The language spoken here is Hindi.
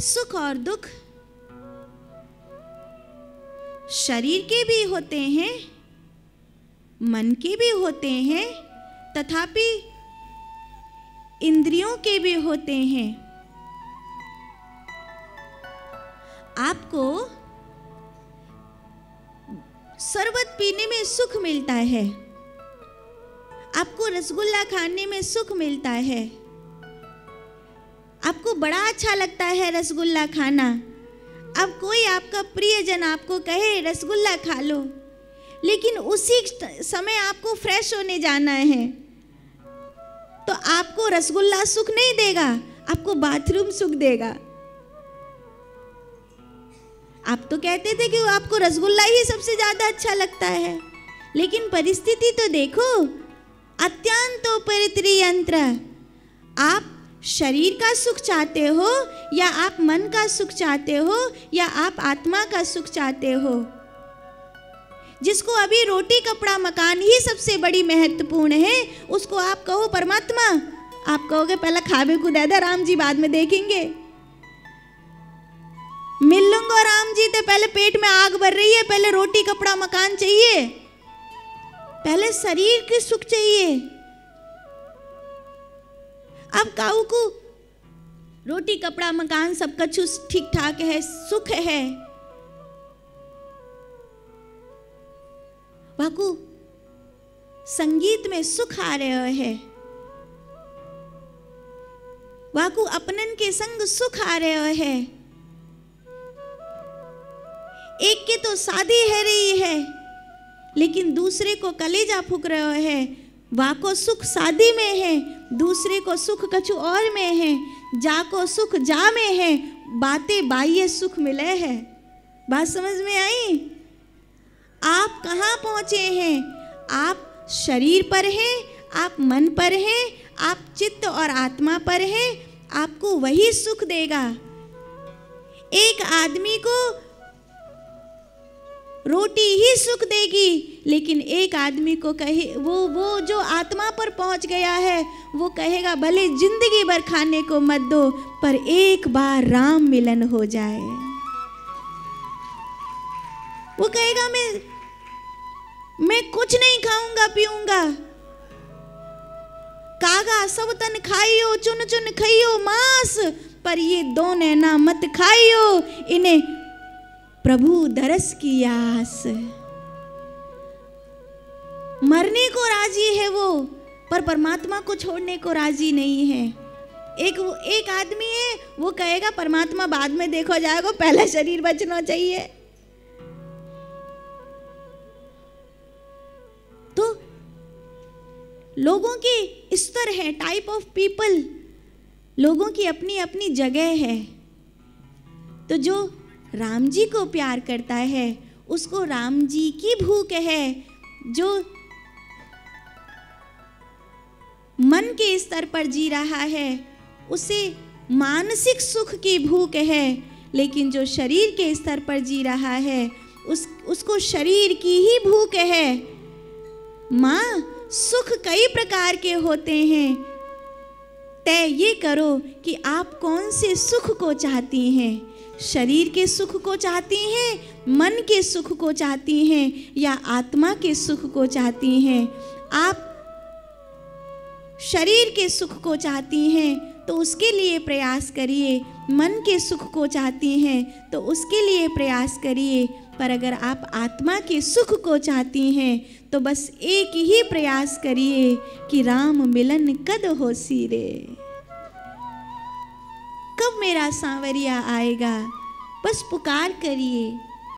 सुख और दुख शरीर के भी होते हैं, मन के भी होते हैं, तथापि इंद्रियों के भी होते हैं। आपको शरबत पीने में सुख मिलता है, आपको रसगुल्ला खाने में सुख मिलता है, आपको बड़ा अच्छा लगता है रसगुल्ला खाना। अब कोई आपका प्रियजन आपको कहे रसगुल्ला खा लो, लेकिन उसी समय आपको फ्रेश होने जाना है, तो आपको रसगुल्ला सुख नहीं देगा, आपको बाथरूम सुख देगा। आप तो कहते थे कि आपको रसगुल्ला ही सबसे ज्यादा अच्छा लगता है, लेकिन परिस्थिति तो देखो, अत्यंतो परित्रियंत्र। आप शरीर का सुख चाहते हो या आप मन का सुख चाहते हो या आप आत्मा का सुख चाहते हो। जिसको अभी रोटी कपड़ा मकान ही सबसे बड़ी महत्वपूर्ण है, उसको आप कहो परमात्मा, आप कहोगे पहले खावे को दे दे राम जी, बाद में देखेंगे। मिल लूंगा राम जी, तो पहले पेट में आग भर रही है, पहले रोटी कपड़ा मकान चाहिए, पहले शरीर के सुख चाहिए। अब काऊ को रोटी कपड़ा मकान सब कुछ ठीक ठाक है, सुख है, वाकू संगीत में सुख आ रहा है, वाकू अपनन के संग सुख आ रहा है। एक के तो शादी है रही है, लेकिन दूसरे को कलेजा फूक रहा है, वाको सुख शादी में है, दूसरे को सुख कछु और में है, जाको सुख जा में है, बातें बाह्य सुख मिले है। बात समझ में आई? आप कहाँ पहुँचे हैं? आप शरीर पर हैं, आप मन पर हैं, आप चित्त और आत्मा पर हैं, आपको वही सुख देगा। एक आदमी को रोटी ही सुख देगी, लेकिन एक आदमी को कहे वो जो आत्मा पर पहुंच गया है, वो कहेगा भले जिंदगी भर खाने को मत दो, पर एक बार राम मिलन हो जाए। वो कहेगा मैं कुछ नहीं खाऊंगा पीऊंगा, कागा सब तन खाइयो, चुन चुन खाइयो मांस, पर ये दो नैना मत खाइयो, इन्हें प्रभु दरस की आस। मरने को राजी है वो, पर परमात्मा को छोड़ने को राजी नहीं है। एक आदमी है, वो कहेगा परमात्मा बाद में देखो जाएगा, पहले शरीर बचना चाहिए। तो लोगों के स्तर है, टाइप ऑफ पीपल, लोगों की अपनी अपनी जगह है। तो जो राम जी को प्यार करता है, उसको राम जी की भूख है। जो मन के स्तर पर जी रहा है, उसे मानसिक सुख की भूख है, लेकिन जो शरीर के स्तर पर जी रहा है, उसको शरीर की ही भूख है। माँ, सुख कई प्रकार के होते हैं, तय ये करो कि आप कौन से सुख को चाहती हैं। शरीर के सुख को चाहती हैं, मन के सुख को चाहती हैं, या आत्मा के सुख को चाहती हैं। आप शरीर के सुख को चाहती हैं तो उसके लिए प्रयास करिए, मन के सुख को चाहती हैं तो उसके लिए प्रयास करिए, पर अगर आप आत्मा के सुख को चाहती हैं तो बस एक ही प्रयास करिए कि राम मिलन कद होसी रे, कब मेरा सांवरिया आएगा। बस पुकार करिए।